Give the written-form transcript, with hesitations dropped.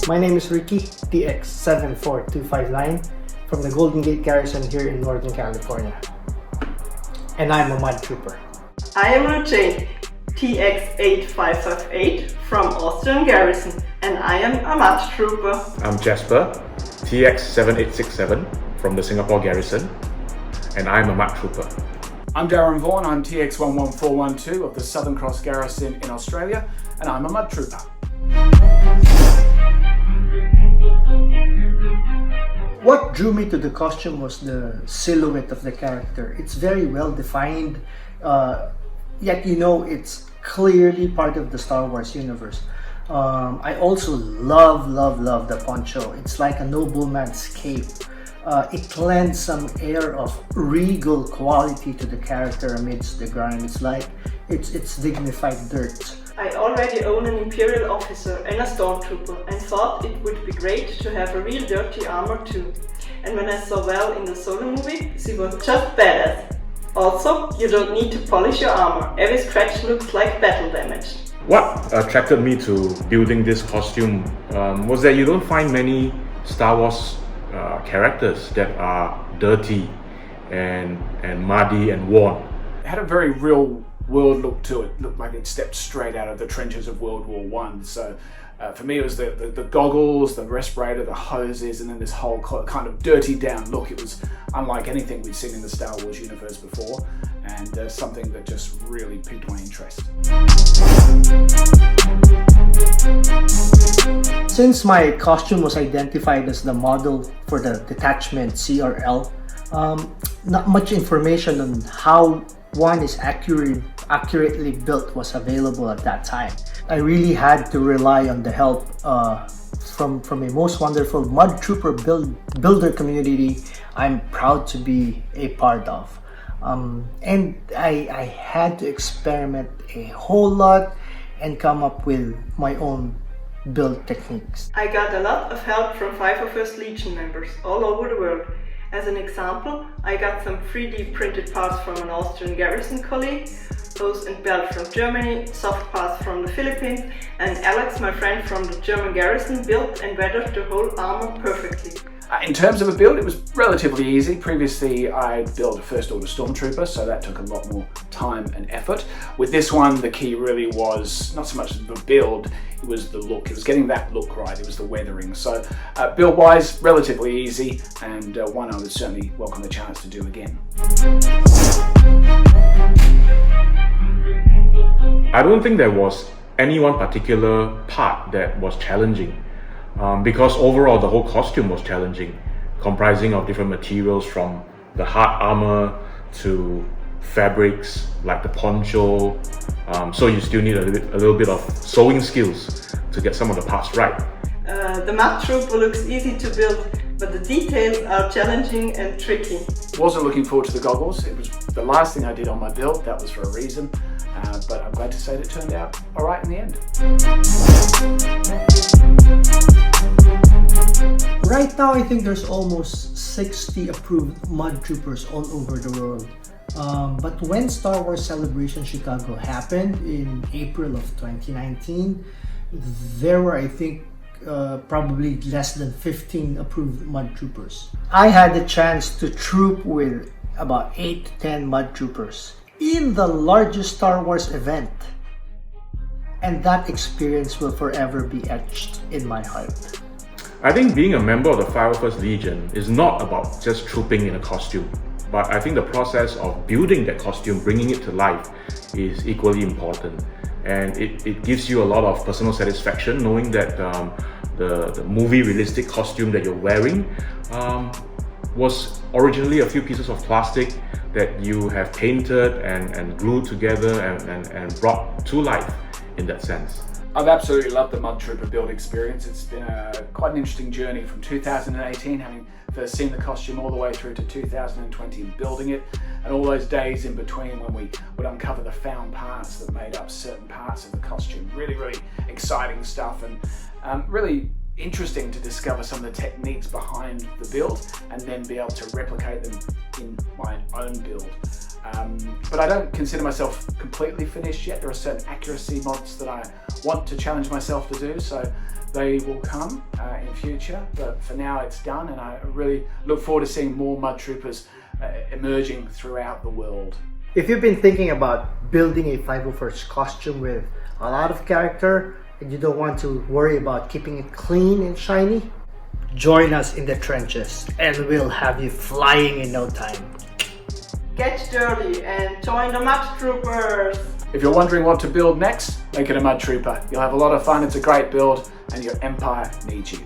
My name is Ricky, TX74259, from the Golden Gate Garrison here in Northern California. And I'm a Mudtrooper. I am Jane, TX8558 from Austrian Garrison, and I am a Mudtrooper. I'm Jasper, TX7867 from the Singapore Garrison, and I'm a Mudtrooper. I'm Darren Vaughan, I'm TX11412 of the Southern Cross Garrison in Australia, and I'm a Mudtrooper. What drew me to the costume was the silhouette of the character. It's very well defined, yet it's clearly part of the Star Wars universe. I also love the poncho. It's like a nobleman's cape. It lends some air of regal quality to the character amidst the grime. It's like it's dignified dirt. I already own an Imperial officer and a Stormtrooper and thought it would be great to have a real dirty armor too. And when I saw Val in the solo movie, she was just badass. Also, you don't need to polish your armor. Every scratch looks like battle damage. What attracted me to building this costume was that you don't find many Star Wars characters that are dirty and muddy and worn. It had a very real world look to it. It looked like it stepped straight out of the trenches of World War I. So for me it was the goggles, the respirator, the hoses, and then this whole kind of dirty down look. It was unlike anything we'd seen in the Star Wars universe before, and something that just really piqued my interest. Since my costume was identified as the model for the detachment CRL, not much information on how one is accurately built was available at that time. I really had to rely on the help from a most wonderful Mudtrooper builder community I'm proud to be a part of. And I had to experiment a whole lot and come up with my own build techniques. I got a lot of help from 501st Legion members all over the world. As an example, I got some 3D printed parts from an Austrian Garrison colleague, hose and belt from Germany, soft parts from the Philippines, and Alex, my friend from the German Garrison, built and weathered the whole armor perfectly. In terms of a build, it was relatively easy. Previously, I built a First Order Stormtrooper, so that took a lot more time and effort. With this one, the key really was not so much the build, it was the look. It was getting that look right, it was the weathering. So build-wise, relatively easy, and one I would certainly welcome the chance to do again. I don't think there was any one particular part that was challenging. Because overall the whole costume was challenging, comprising of different materials from the hard armor to fabrics like the poncho, so you still need a little bit of sewing skills to get some of the parts right. The Mudtrooper looks easy to build, but the details are challenging and tricky. Wasn't looking forward to the goggles. It was the last thing I did on my build. That was for a reason, but I'm glad to say that it turned out all right in the end. Right now, I think there's almost 60 approved Mudtroopers all over the world. But when Star Wars Celebration Chicago happened in April of 2019, there were, I think, probably less than 15 approved Mudtroopers. I had the chance to troop with about 8 to 10 Mudtroopers in the largest Star Wars event. And that experience will forever be etched in my heart. I think being a member of the 501st Legion is not about just trooping in a costume, but I think the process of building that costume, bringing it to life, is equally important. And it gives you a lot of personal satisfaction knowing that the movie realistic costume that you're wearing was originally a few pieces of plastic that you have painted and glued together and brought to life in that sense. I've absolutely loved the Mudtrooper build experience. It's been quite an interesting journey from 2018, having first seen the costume, all the way through to 2020 building it, and all those days in between when we would uncover the found parts that made up certain parts of the costume. Really exciting stuff, and really interesting to discover some of the techniques behind the build and then be able to replicate them in my own build. But I don't consider myself completely finished yet. There are certain accuracy mods that I want to challenge myself to do, so they will come in future, but for now it's done, and I really look forward to seeing more Mudtroopers emerging throughout the world. If you've been thinking about building a 501st costume with a lot of character and you don't want to worry about keeping it clean and shiny, join us in the trenches and we'll have you flying in no time. Get dirty and join the Mudtroopers! If you're wondering what to build next, make it a Mudtrooper. You'll have a lot of fun, it's a great build, and your empire needs you.